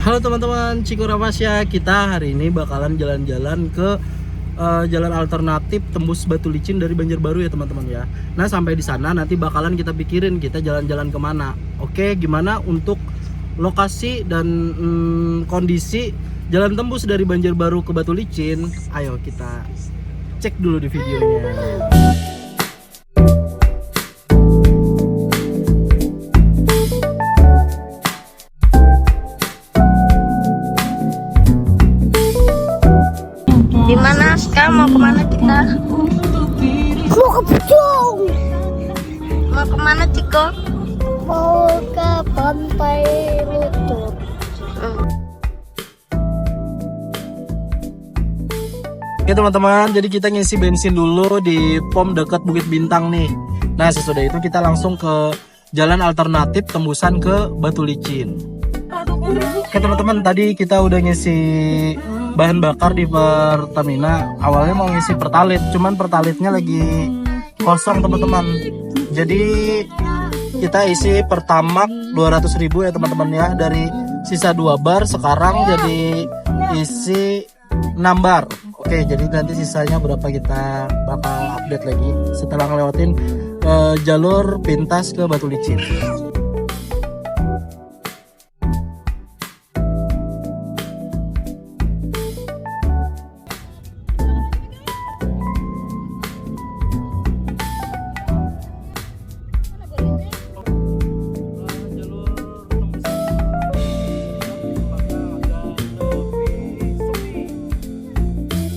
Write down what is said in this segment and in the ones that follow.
Halo teman-teman, Ciko Ramasya. Kita hari ini bakalan jalan-jalan ke jalan alternatif tembus Batu Licin dari Banjarbaru ya teman-teman ya. Nah sampai di sana nanti bakalan kita pikirin kita jalan-jalan kemana. Oke, gimana untuk lokasi dan kondisi jalan tembus dari Banjarbaru ke Batu Licin? Ayo kita cek dulu di videonya. Dimana sekarang mau kemana kita? Mau ke Pucung. Mau kemana Ciko? Mau ke Pantai Lutut. Oke teman-teman, jadi kita ngisi bensin dulu di pom dekat Bukit Bintang nih. Nah sesudah itu kita langsung ke jalan alternatif tembusan ke Batu Licin. Oke teman-teman, tadi kita udah ngisi bahan bakar di Pertamina. Awalnya mau ngisi Pertalit, cuman Pertalitnya lagi kosong teman-teman. Jadi kita isi Pertamax 200.000 ya teman-teman ya. Dari sisa 2 bar sekarang jadi isi 6 bar. Oke, jadi nanti sisanya berapa kita bakal update lagi setelah ngelewatin jalur pintas ke Batu Licin.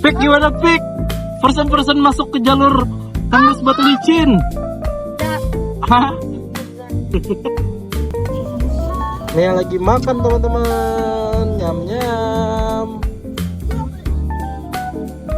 Pik, gimana Pik? Person masuk ke jalur tembus Batu Licin. Hah? Nih yang lagi makan teman-teman, nyam-nyam.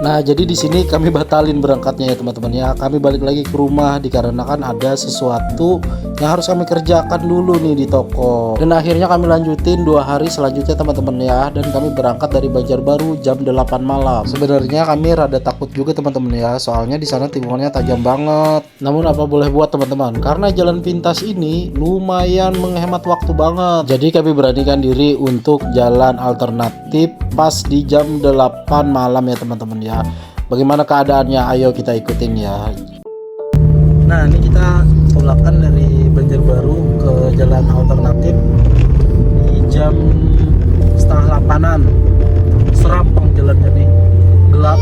Nah, jadi di sini kami batalin berangkatnya ya teman-teman ya. Kami balik lagi ke rumah dikarenakan ada sesuatu yang harus kami kerjakan dulu nih di toko. Dan akhirnya kami lanjutin 2 hari selanjutnya teman-teman ya. Dan kami berangkat dari Banjarbaru jam 8 malam. Sebenarnya kami rada takut juga teman-teman ya. Soalnya di sana tikungannya tajam banget. Namun apa boleh buat teman-teman, karena jalan pintas ini lumayan menghemat waktu banget. Jadi kami beranikan diri untuk jalan alternatif pas di jam 8 malam ya teman-teman ya. Bagaimana keadaannya? Ayo kita ikutin ya. Nah ini kita tolakan dari Banjarbaru ke jalan alternatif di jam 7:30. Serampang jalannya nih, gelap.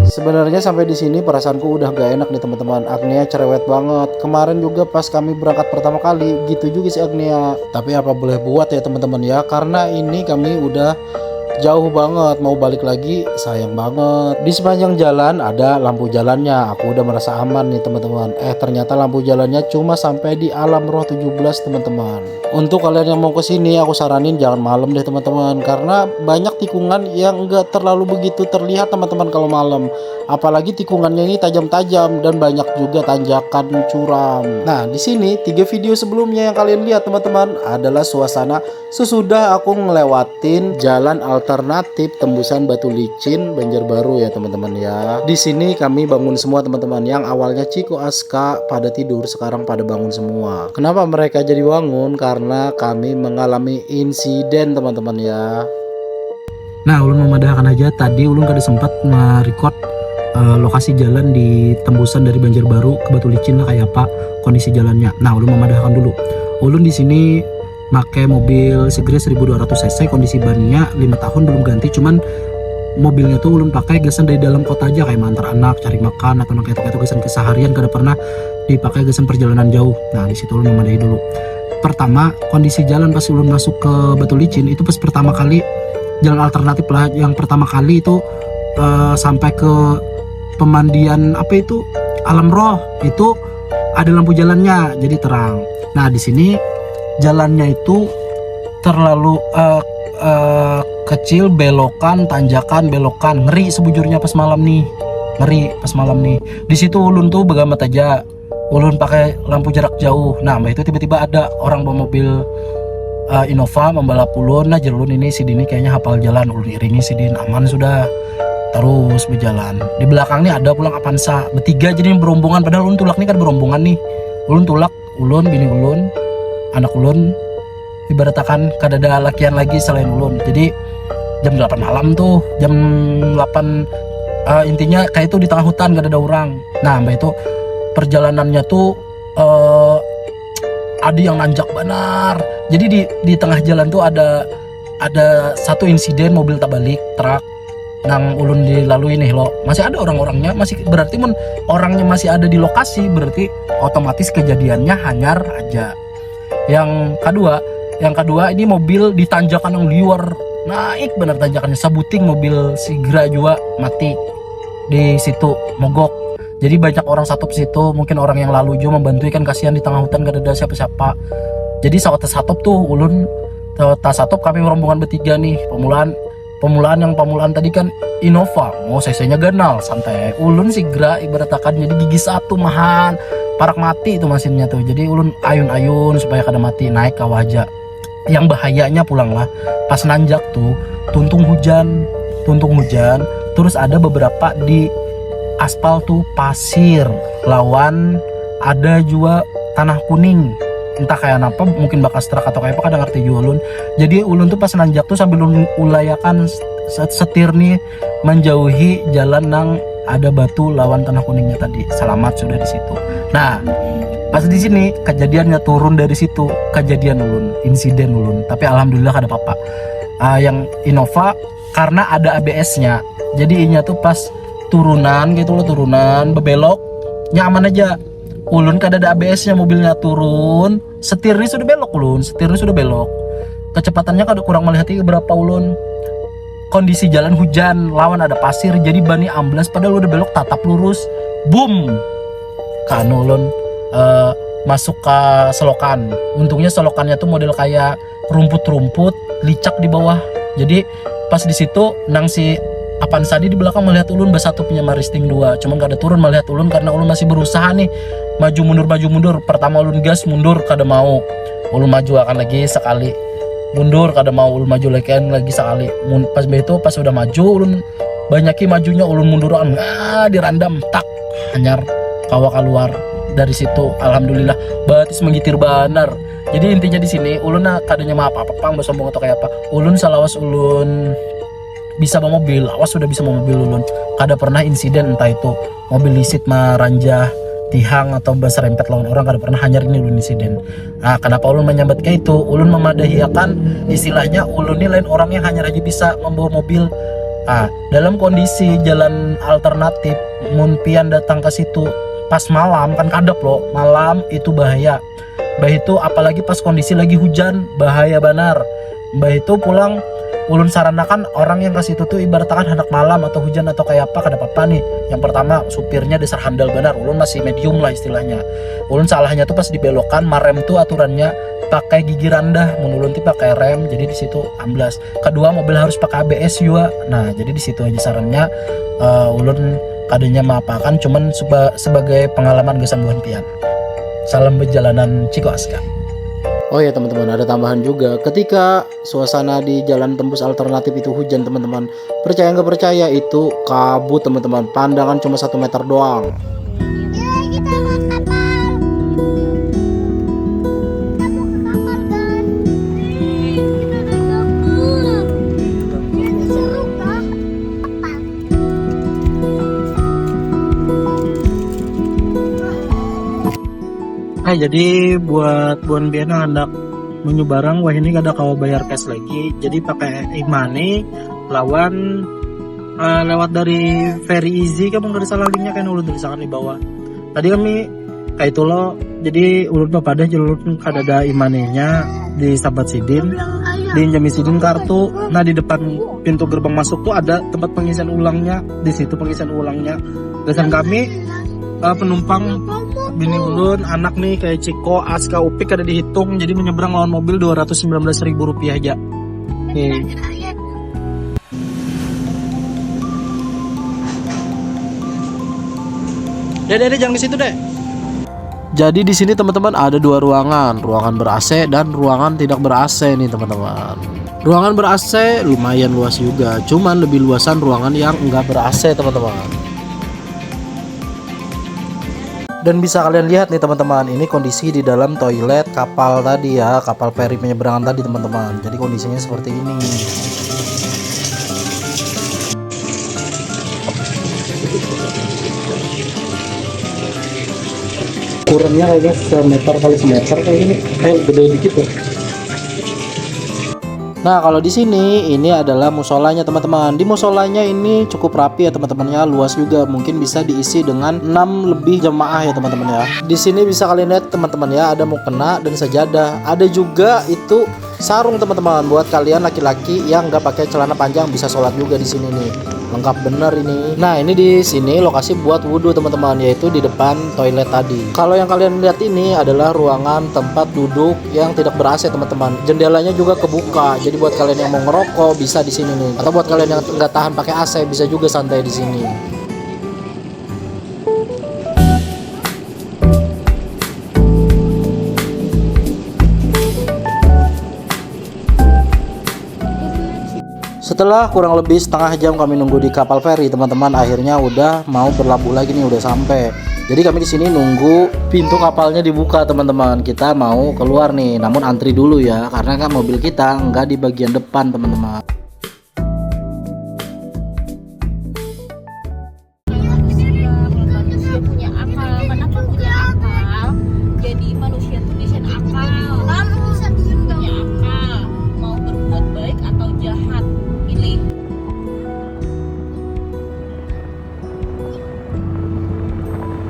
Sebenarnya sampai di sini perasaanku udah gak enak nih teman-teman. Agnia cerewet banget. Kemarin juga pas kami berangkat pertama kali gitu juga si Agnia. Tapi apa boleh buat ya teman-teman ya, karena ini kami udah jauh banget, mau balik lagi sayang banget. Di sepanjang jalan ada lampu jalannya, aku udah merasa aman nih teman-teman. Ternyata lampu jalannya cuma sampai di Alam Roh 17 teman-teman. Untuk kalian yang mau kesini, aku saranin jangan malam deh teman-teman, karena banyak tikungan yang enggak terlalu begitu terlihat teman-teman kalau malam. Apalagi tikungannya ini tajam-tajam dan banyak juga tanjakan curam. Nah di sini 3 video sebelumnya yang kalian lihat teman-teman adalah suasana sesudah aku ngelewatin jalan alternatif tembusan Batu Licin Banjarbaru ya teman-teman ya. Di sini kami bangun semua teman-teman. Yang awalnya Ciko Aska pada tidur, sekarang pada bangun semua. Kenapa mereka jadi bangun? Karena kami mengalami insiden teman-teman ya. Nah ulun memadahkan aja, tadi ulun kada sempat merecord lokasi jalan di tembusan dari Banjarbaru ke Batu Licin lah kayak apa kondisi jalannya. Nah ulun memadahkan dulu. Ulun di sini pakai mobil Segre 1200 cc, kondisi bannya 5 tahun belum ganti, cuman mobilnya tuh ulun pakai gasan dari dalam kota aja, kayak mantar anak, cari makan atau kayak itu gasan keseharian, kada pernah dipakai gasan perjalanan jauh. Nah di situ ulun memadai dulu. Pertama kondisi jalan pas ulun masuk ke Batu Licin itu pas pertama kali jalan alternatif lah, yang pertama kali itu sampai ke pemandian apa itu Alam Roh, itu ada lampu jalannya jadi terang. Nah di sini jalannya itu terlalu kecil, belokan, tanjakan, belokan, ngeri sebujurnya pas malam nih, ngeri pas malam nih. Di situ ulun tuh begamat aja, ulun pakai lampu jarak jauh. Nah mbak itu tiba-tiba ada orang bawa mobil Innova membalap ulun. Nah ulun ini si Dini kayaknya hafal jalan, ulun iringi si Din, aman sudah. Terus berjalan. Di belakang nih ada pulang Avanza bertiga, jadi berombongan. Padahal ulun tulak nih kan berombongan nih. Ulun tulak, ulun, bini ulun, anak ulun, ibaratkan kadada lakian lagi selain ulun. Jadi jam 8 malam tuh, jam 8 intinya kayak itu di tengah hutan gak ada orang. Nah mbak itu perjalanannya tuh ada yang nanjak benar. Jadi di tengah jalan tuh ada satu insiden mobil tabalik truk nang ulun dilalui nih lo. Masih ada orang-orangnya, masih berarti orangnya masih ada di lokasi, berarti otomatis kejadiannya hanyar aja. Yang kedua ini mobil di tanjakan yang liar, naik benar tanjakannya, sabuting mobil si Gra juga mati di situ mogok. Jadi banyak orang satu situ, mungkin orang yang lalu juga membantu, kan kasihan di tengah hutan gak ada siapa-siapa. Jadi saat satop tuh ulun satop kami rombongan bertiga nih, pemulaan tadi kan Innova, mau cc-nya ganal santai. Ulun si Gra ibaratkan jadi gigi satu mahan parak mati itu mesinnya tuh. Jadi ulun ayun-ayun supaya kada mati, naik ke wajah. Yang bahayanya pulang lah pas nanjak tuh tuntung hujan, terus ada beberapa di aspal tuh pasir, lawan ada juga tanah kuning, entah kayak apa, mungkin bakas truk atau kayak apa, kadang ngerti juga ulun. Jadi ulun tuh pas nanjak tuh sambil ulayakan setir nih menjauhi jalan nang ada batu lawan tanah kuningnya tadi. Selamat sudah di situ. Nah pas di sini kejadiannya turun dari situ, kejadian ulun, insiden ulun, tapi alhamdulillah kada apa-apa. Yang Innova karena ada ABS-nya, jadi inya tuh pas turunan gitu loh, turunan bebelok nyaman aja. Ulun kada ada ABS-nya, mobilnya turun, setirnya sudah belok ulun, kecepatannya kada kurang melihat berapa ulun. Kondisi jalan hujan, lawan ada pasir, jadi bani amblas, padahal udah belok tatap lurus, boom, kan ulun masuk ke selokan. Untungnya selokannya tuh model kayak rumput-rumput, licak di bawah. Jadi pas di situ nang si Apaan Sadi di belakang melihat ulun basatu punya maristing 2, cuman gak ada turun melihat ulun karena ulun masih berusaha nih maju mundur. Pertama ulun gas mundur kada mau, ulun maju akan lagi sekali, mundur kada mau, ulun maju lagi sekali. Pas begitu pas udah maju ulun banyaki majunya, ulun mundur akan dirandam tak hanyar kawa keluar dari situ. Alhamdulillah batis menggitir banar. Jadi intinya di sini ulun kadanya mah apa pang sombong atau kayak apa, ulun salawas ulun bisa bawa mobil, awas sudah bisa bawa mobil ulun kada pernah insiden, entah itu mobil lisit maranjah tihang atau berserempet lawan orang, kada pernah, hanyar ini ulun insiden. Nah kenapa ulun menyambat kayak itu, ulun memadahiakan istilahnya ulun ini lain orang yang hanyar aja bisa membawa mobil. Dalam kondisi jalan alternatif munpian datang ke situ pas malam kan kadap loh, malam itu bahaya. Mbah itu apalagi pas kondisi lagi hujan, bahaya banar. Mbah itu pulang ulun saranakan orang yang ke situ tuh ibaratkan hendak malam atau hujan atau kayak apa kada apa-apa nih. Yang pertama supirnya dasar handal benar, ulun masih medium lah istilahnya. Ulun salahnya tuh pas dibelokan marem tuh aturannya pakai gigi rendah, ulun tuh pakai rem, jadi di situ amblas. Kedua mobil harus pakai ABS juga. Nah jadi di situ aja sarannya. Ulun kadanya maapakan, cuman sebagai pengalaman kesembuhan pian. Salam perjalanan Ciko Aska. Oh ya teman-teman, ada tambahan juga, ketika suasana di jalan tembus alternatif itu hujan teman-teman, percaya nggak percaya itu kabut teman-teman, pandangan cuma 1 meter doang. Kita mau kapal. Kita mau ke kapal kan? Kita udah gabut. Ini seru kah? Kapal. Jadi buat Bon Biana hendak menyuh barang, wah ini kada kawa bayar cash lagi, jadi pakai e-money lawan lewat dari Very Easy. Kamu nggak salah linknya kan ulun tulisan di bawah. Tadi kami kayak itu loh, jadi ulun papada ulun kada ada e-money-nya di Sahabat Sidin, diinjami Sidin kartu. Nah di depan pintu gerbang masuk tuh ada tempat pengisian ulangnya, di situ pengisian ulangnya. Dan kami penumpang bini ulun, anak nih kayak Ciko, Aska, Upik ada dihitung, jadi menyeberang lawan mobil Rp219.000 aja. Nih. Dek, jangan ke situ deh. Jadi di sini teman-teman ada 2 ruangan ber-AC dan ruangan tidak ber-AC nih teman-teman. Ruangan ber-AC lumayan luas juga, cuman lebih luasan ruangan yang enggak ber-AC teman-teman. Dan bisa kalian lihat nih teman-teman, ini kondisi di dalam toilet kapal tadi ya, kapal feri penyeberangan tadi teman-teman. Jadi kondisinya seperti ini. Kurangnya kayaknya semeter kali semeter kayak gini, gede dikit ya. Nah, kalau di sini ini adalah musolanya teman-teman. Di musolanya ini cukup rapi ya teman-temannya, luas juga, mungkin bisa diisi dengan 6 lebih jemaah ya teman-teman ya. Di sini bisa kalian lihat teman-teman ya, ada mukena dan sajadah. Ada juga itu sarung teman-teman buat kalian laki-laki yang nggak pakai celana panjang, bisa sholat juga di sini nih. Lengkap bener ini. Nah, ini di sini lokasi buat wudhu teman-teman, yaitu di depan toilet tadi. Kalau yang kalian lihat ini adalah ruangan tempat duduk yang tidak ber-AC teman-teman. Jendelanya juga kebuka. Jadi buat kalian yang mau ngerokok bisa di sini nih. Atau buat kalian yang nggak tahan pakai AC bisa juga santai di sini. Setelah kurang lebih setengah jam kami nunggu di kapal feri teman-teman, akhirnya udah mau berlabuh lagi nih, udah sampai. Jadi kami di sini nunggu pintu kapalnya dibuka teman-teman. Kita mau keluar nih, namun antri dulu ya, karena kan mobil kita nggak di bagian depan teman-teman. Manusia punya akal, kenapa punya akal? Jadi manusia tuh desain akal. Kamu bisa diem dong. Punya akal, mau berbuat baik atau jahat, pilih.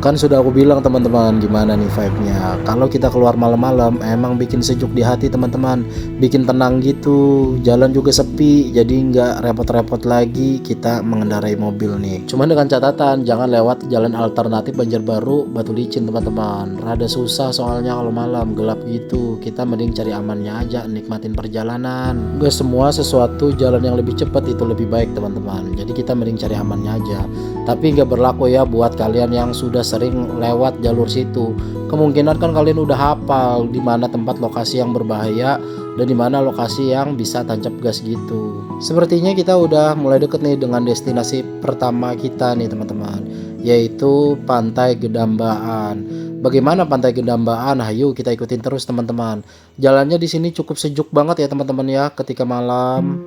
Kan sudah aku bilang teman-teman, gimana nih vibe-nya. Kalau kita keluar malam-malam emang bikin sejuk di hati teman-teman, bikin tenang gitu. Jalan juga sepi, jadi nggak repot-repot lagi kita mengendarai mobil nih. Cuman dengan catatan jangan lewat jalan alternatif Banjarbaru Batu Licin teman-teman. Rada susah soalnya kalau malam gelap gitu. Kita mending cari amannya aja, nikmatin perjalanan. Gak semua sesuatu jalan yang lebih cepat itu lebih baik teman-teman. Jadi kita mending cari amannya aja. Tapi nggak berlaku ya buat kalian yang sudah sering lewat jalur situ. Kemungkinan kan kalian udah hafal di mana tempat lokasi yang berbahaya dan di mana lokasi yang bisa tancap gas gitu. Sepertinya kita udah mulai deket nih dengan destinasi pertama kita nih teman-teman, yaitu Pantai Gedambaan. Bagaimana Pantai Gedambaan? Ayo kita ikutin terus teman-teman. Jalannya di sini cukup sejuk banget ya teman-teman ya ketika malam.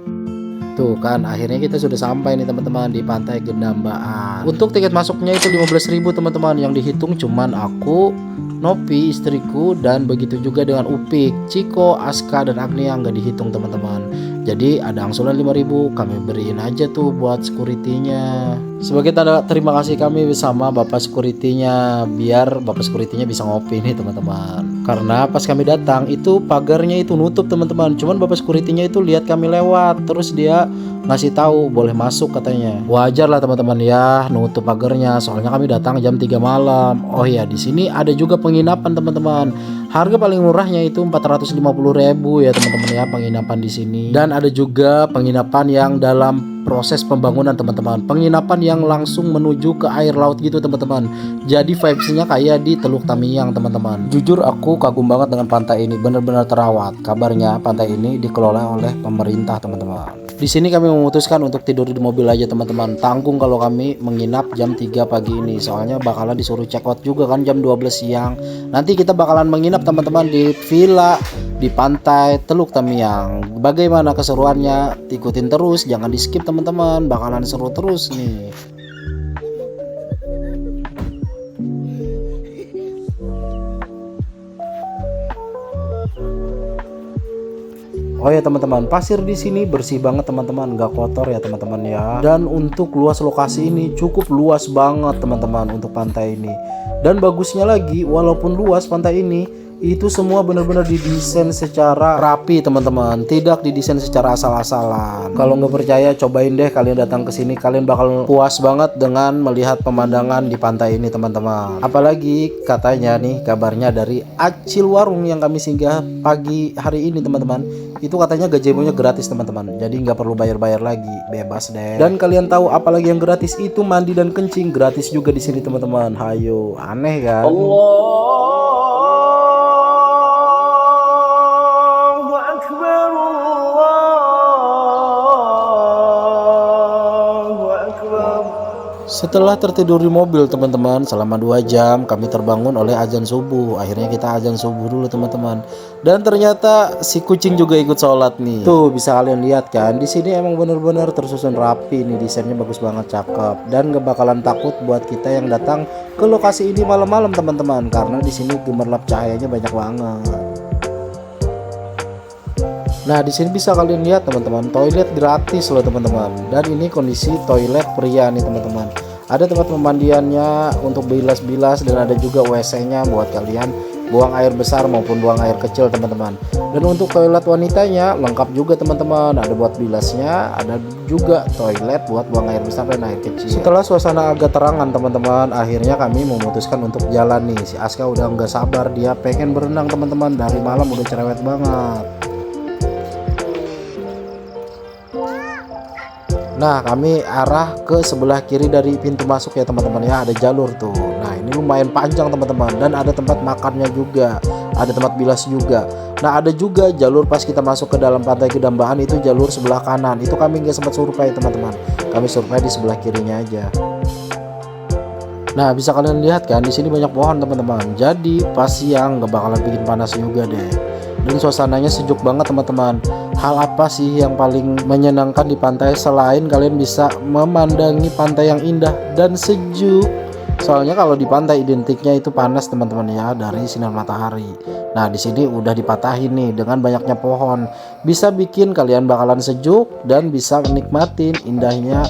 Tuh kan, akhirnya kita sudah sampai nih teman-teman di Pantai Gedambaan. Untuk tiket masuknya itu 15.000 teman-teman. Yang dihitung cuman aku, Nopi, istriku, dan begitu juga dengan Upik, Ciko, Aska, dan Agnia nggak dihitung teman-teman. Jadi ada angsuran 5.000, kami beriin aja tuh buat security-nya. Sebagai tanda terima kasih kami sama Bapak security-nya, biar Bapak security-nya bisa ngopi nih teman-teman. Karena pas kami datang itu pagarnya itu nutup teman-teman. Cuman Bapak security-nya itu lihat kami lewat, terus dia ngasih tahu boleh masuk katanya. Wajar lah teman-teman ya, nutup pagarnya soalnya kami datang jam 3 malam. Oh iya, di sini ada juga penginapan teman-teman. Harga paling murahnya itu 450.000 ya teman-teman ya, penginapan di sini. Dan ada juga penginapan yang dalam proses pembangunan teman-teman. Penginapan yang langsung menuju ke air laut gitu teman-teman. Jadi vibes-nya kayak di Teluk Tamiang teman-teman. Jujur aku kagum banget dengan pantai ini, benar-benar terawat. Kabarnya pantai ini dikelola oleh pemerintah teman-teman. Di sini kami memutuskan untuk tidur di mobil aja teman-teman. Tanggung kalau kami menginap jam 3 pagi ini, soalnya bakalan disuruh check out juga kan jam 12 siang. Nanti kita bakalan menginap teman-teman di villa di pantai Teluk Tamiang. Bagaimana keseruannya? Ikutin terus, jangan di skip teman-teman, bakalan seru terus nih. Oh ya teman-teman, pasir di sini bersih banget teman-teman, nggak kotor ya teman-teman ya. Dan untuk luas lokasi ini cukup luas banget teman-teman untuk pantai ini. Dan bagusnya lagi, walaupun luas pantai ini, itu semua benar-benar didesain secara rapi teman-teman, tidak didesain secara asal-asalan. Kalau nggak percaya cobain deh kalian datang ke sini, kalian bakal puas banget dengan melihat pemandangan di pantai ini teman-teman. Apalagi katanya nih kabarnya dari Acil Warung yang kami singgah pagi hari ini teman-teman, itu katanya gazebo-nya gratis teman-teman, jadi nggak perlu bayar-bayar lagi, bebas deh. Dan kalian tahu apalagi yang gratis itu mandi dan kencing gratis juga di sini teman-teman. Hayo, aneh kan? Setelah tertidur di mobil teman-teman selama 2 jam, kami terbangun oleh azan subuh. Akhirnya kita azan subuh dulu teman-teman. Dan ternyata si kucing juga ikut sholat nih. Tuh bisa kalian lihat kan, di sini emang bener-bener tersusun rapi nih, desainnya bagus banget, cakep. Dan gak bakalan takut buat kita yang datang ke lokasi ini malam-malam teman-teman, karena di sini gemerlap cahayanya banyak banget. Nah di sini bisa kalian lihat teman-teman, toilet gratis loh teman-teman. Dan ini kondisi toilet pria nih teman-teman. Ada tempat pemandiannya untuk bilas-bilas dan ada juga WC-nya buat kalian buang air besar maupun buang air kecil teman-teman. Dan untuk toilet wanitanya lengkap juga teman-teman. Ada buat bilasnya, ada juga toilet buat buang air besar dan air kecil. Setelah suasana agak terangan teman-teman, akhirnya kami memutuskan untuk jalan nih. Si Aska udah nggak sabar, dia pengen berenang teman-teman. Dari malam udah cerewet banget. Nah kami arah ke sebelah kiri dari pintu masuk ya teman-teman ya, ada jalur tuh. Nah ini lumayan panjang teman-teman, dan ada tempat makannya juga, ada tempat bilas juga. Nah ada juga jalur pas kita masuk ke dalam pantai Gedambahan, itu jalur sebelah kanan. Itu kami nggak sempat survei teman-teman, kami survei di sebelah kirinya aja. Nah bisa kalian lihat kan, di sini banyak pohon teman-teman, jadi pas siang nggak bakalan bikin panas juga deh. Dan suasananya sejuk banget teman-teman. Hal apa sih yang paling menyenangkan di pantai selain kalian bisa memandangi pantai yang indah dan sejuk? Soalnya kalau di pantai identiknya itu panas teman-teman ya, dari sinar matahari. Nah di sini udah dipatahin nih dengan banyaknya pohon, bisa bikin kalian bakalan sejuk dan bisa menikmatin indahnya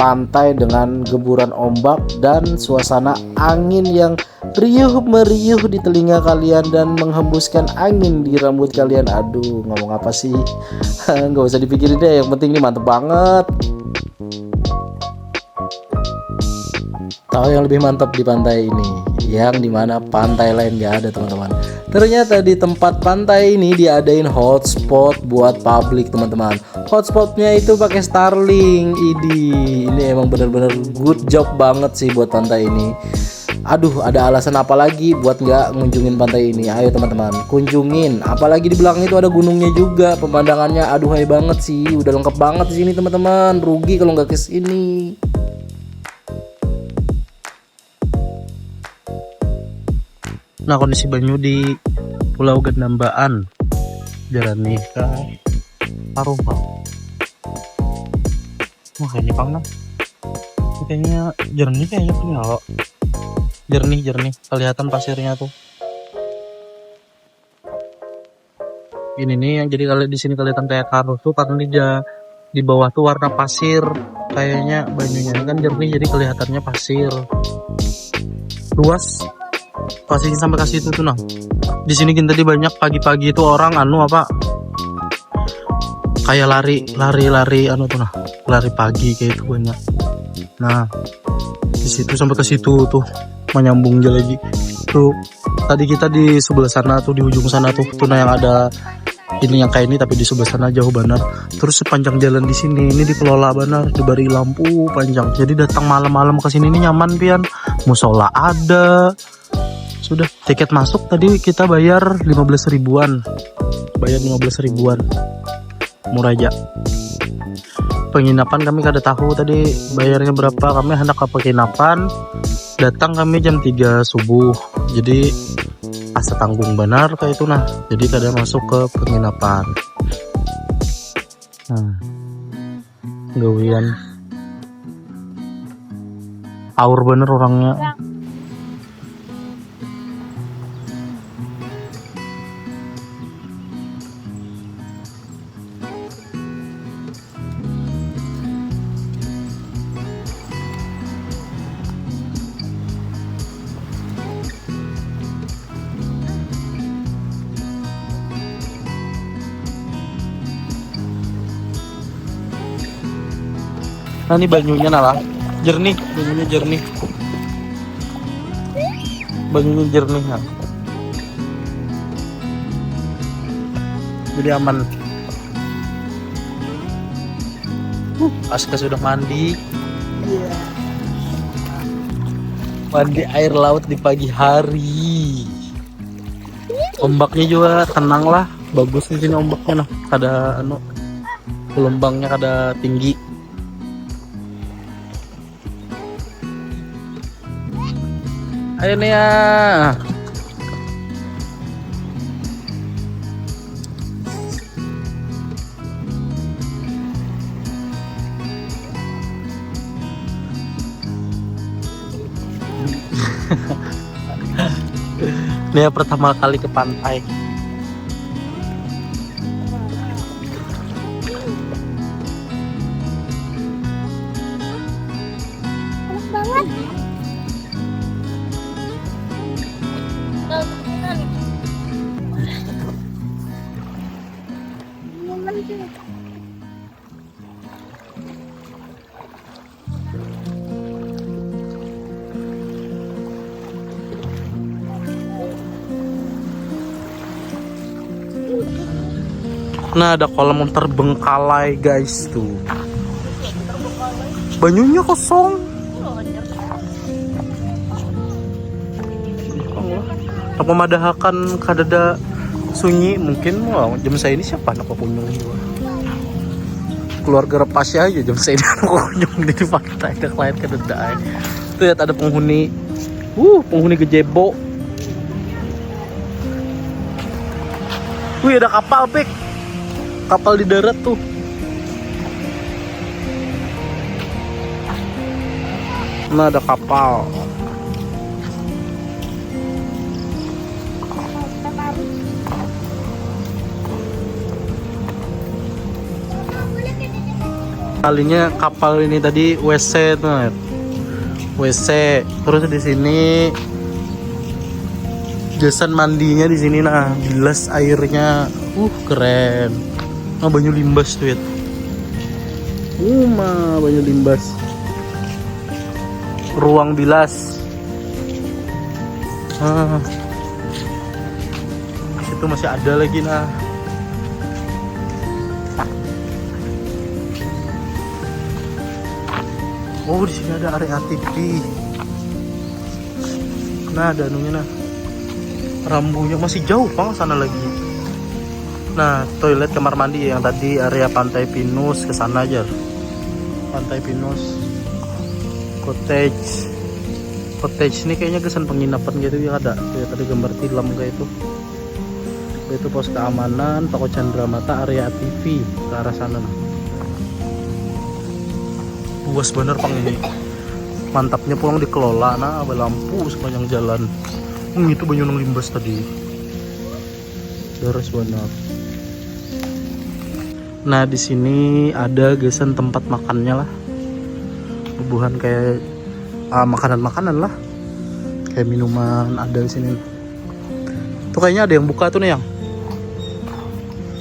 pantai dengan geburan ombak dan suasana angin yang riuh meriuh di telinga kalian dan menghembuskan angin di rambut kalian. Aduh ngomong apa sih, nggak usah dipikirin deh, yang penting ini mantep banget. Tahu yang lebih mantap di pantai ini, yang dimana pantai lain gak ada teman-teman. Ternyata di tempat pantai ini diadain hotspot buat publik teman-teman. Hotspotnya itu pakai Starlink. Ini emang bener-bener good job banget sih buat pantai ini. Aduh ada alasan apa lagi buat nggak ngunjungin pantai ini? Ayo teman-teman kunjungin. Apalagi di belakang itu ada gunungnya juga, pemandangannya aduhai banget sih. Udah lengkap banget di sini teman-teman. Rugi kalau nggak ke sini. Nah kondisi banyu di Pulau Gedambahan, Jalan ke Parungpang. Wah ini pang lah, kayaknya jernih kayaknya punya lo. Jernih kelihatan pasirnya tuh. Ini nih yang jadi kalau di sini kelihatan kayak karus tuh karena di bawah tuh warna pasir, kayaknya banyunya kan jernih jadi kelihatannya pasir. Luas kasih sampai kasih itu tuh nah. Di sini kan tadi banyak pagi-pagi itu orang kayak lari tuh nah, lari pagi kayak itu banyak. Nah di situ sampai ke situ tuh menyambung aja lagi tuh. Tadi kita di sebelah sana tuh, di ujung sana tuh nah yang ada ini yang kayak ini, tapi di sebelah sana jauh benar. Terus sepanjang jalan di sini ini dikelola benar, diberi lampu panjang. Jadi datang malam-malam ke sini ini nyaman pian. Musola ada. Sudah tiket masuk tadi kita bayar 15 ribuan. Murah aja. Penginapan kami kada tahu tadi bayarnya berapa. Kami hendak ke penginapan. Datang kami jam 3 subuh. Jadi asa tanggung benar kayak itu nah. Jadi kada masuk ke penginapan. Nah. Gawian. Aur bener orangnya. Nah ini banyunya nalah jernih, banyunya jernih nah. Jadi aman. Aska sudah mandi. Mandi air laut di pagi hari. Ombaknya juga tenang lah, bagus di sini ombaknya nah. Kada gelombangnya kada tinggi. Ayo Nia. Nia pertama kali ke pantai. Enak banget. Nyaman sih. Nah, ada kolam terbengkalai guys tuh. Banyunya kosong. Apa madahakan kadada sunyi mungkin wah, jam saya ini siapa anak kunjung juga. Keluarga repasnya aja jam saya ini anak kunjung di pantai ada klien kadada. Tuh lihat ada penghuni. Penghuni gejebo. Wih, ada kapal, Pik. Kapal di darat tuh. Nah, ada kapal. Kalinya kapal ini tadi WC tuh. WC. Terus di sini jasan mandinya di sini nah, bilas airnya. Keren. Oh, banyu limbas tuh ya. Banyu limbas. Ruang bilas. Situ masih ada lagi nah. Oh, di sini ada area TV. Nah, ada anunya nah. Rambunya masih jauh bang sana lagi. Nah, toilet kamar mandi yang tadi area Pantai Pinus ke sana aja. Pantai Pinus. Cottage. Cottage ini kayaknya kesan penginapan gitu ya ada. Tuh, tadi gambar tilam kayak itu. Itu pos keamanan, toko Chandramata, area TV ke arah sana. Luas bener pang ini. Mantapnya pulang dikelola nah, ada lampu sepanjang jalan. Itu banyu nang limbas tadi. Deres bener. Nah, di sini ada gesan tempat makannya lah. Bubuhan kayak makanan-makanan lah. Kayak minuman ada di sini. Tuh kayaknya ada yang buka tuh nih yang.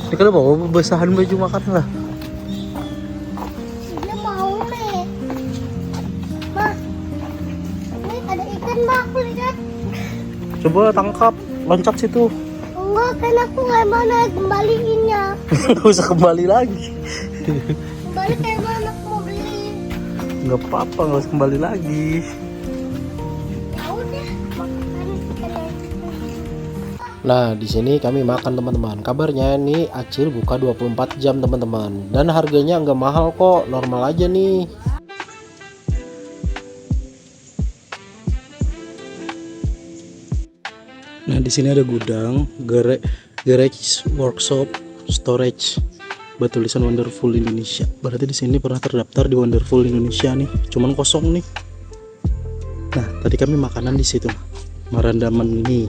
Ini kan bawa basahan baju makan lah. Dia mau nih. Ma, ini ada ikan ma, aku lihat. Coba tangkap, loncat situ. Enggak, kan aku nggak mau naik kembaliinnya. Gak usah kembali lagi. Kembali kayak mana aku mau beli. Nggak apa-apa, nggak usah kembali lagi. Ya udah, makan ikannya. Nah, di sini kami makan teman-teman. Kabarnya nih Acil buka 24 jam teman-teman. Dan harganya nggak mahal kok, normal aja nih. Nah, di sini ada gudang, garage, workshop, storage. Tulisan Wonderful Indonesia. Berarti di sini pernah terdaftar di Wonderful Indonesia nih. Cuman kosong nih. Nah, tadi kami makanan di situ. Marandaman ini.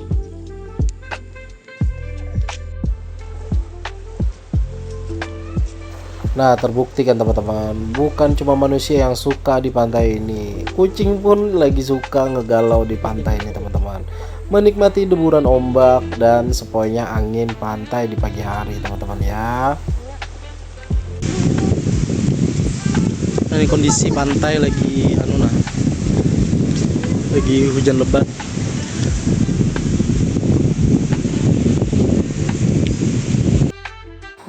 Nah, terbukti kan teman-teman, bukan cuma manusia yang suka di pantai ini. Kucing pun lagi suka ngegalau di pantai ini teman-teman. Menikmati deburan ombak dan sepoi-nya angin pantai di pagi hari teman-teman ya. Nah, ini kondisi pantai lagi lagi hujan lebat.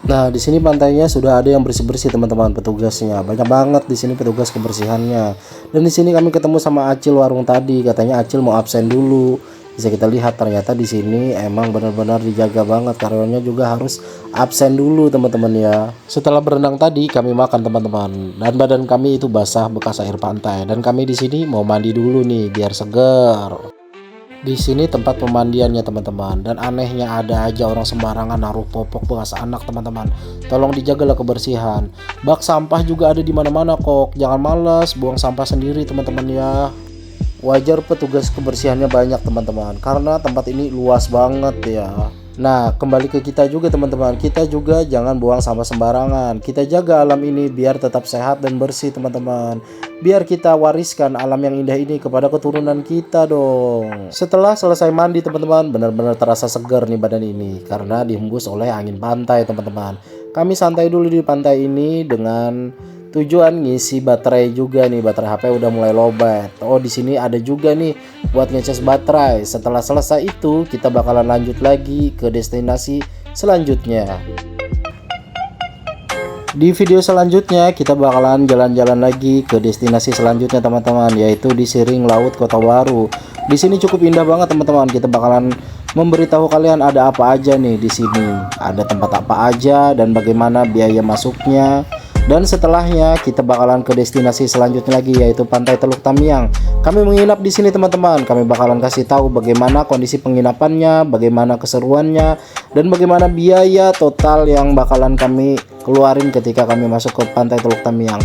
Nah, di sini pantainya sudah ada yang bersih-bersih teman-teman, petugasnya. Banyak banget di sini petugas kebersihannya. Dan di sini kami ketemu sama Acil warung tadi, katanya Acil mau absen dulu. Bisa kita lihat ternyata di sini emang benar-benar dijaga banget, karyawannya juga harus absen dulu teman-teman ya. Setelah berenang tadi kami makan teman-teman, dan badan kami itu basah bekas air pantai, dan kami di sini mau mandi dulu nih biar segar. Di sini tempat pemandiannya teman-teman, dan anehnya ada aja orang sembarangan naruh popok bekas anak teman-teman. Tolong dijagalah kebersihan. Bak sampah juga ada di mana-mana kok. Jangan malas buang sampah sendiri teman-teman ya. Wajar petugas kebersihannya banyak teman-teman, karena tempat ini luas banget ya. Nah, kembali ke kita juga teman-teman. Kita juga jangan buang sampah sembarangan. Kita jaga alam ini biar tetap sehat dan bersih teman-teman. Biar kita wariskan alam yang indah ini kepada keturunan kita dong. Setelah selesai mandi teman-teman, benar-benar terasa segar nih badan ini karena dihembus oleh angin pantai teman-teman. Kami santai dulu di pantai ini dengan tujuan ngisi baterai juga nih. Baterai HP udah mulai lowbat. Oh, di sini ada juga nih buat ngecas baterai. Setelah selesai itu kita bakalan lanjut lagi ke destinasi selanjutnya. Di video selanjutnya kita bakalan jalan-jalan lagi ke destinasi selanjutnya teman-teman, yaitu di Siring Laut Kota Baru. Di sini cukup indah banget teman-teman. Kita bakalan memberitahu kalian ada apa aja nih di sini. Ada tempat apa aja dan bagaimana biaya masuknya. Dan setelahnya kita bakalan ke destinasi selanjutnya lagi, yaitu Pantai Teluk Tamiang. Kami menginap di sini teman-teman. Kami bakalan kasih tahu bagaimana kondisi penginapannya, bagaimana keseruannya, dan bagaimana biaya total yang bakalan kami keluarin ketika kami masuk ke Pantai Teluk Tamiang.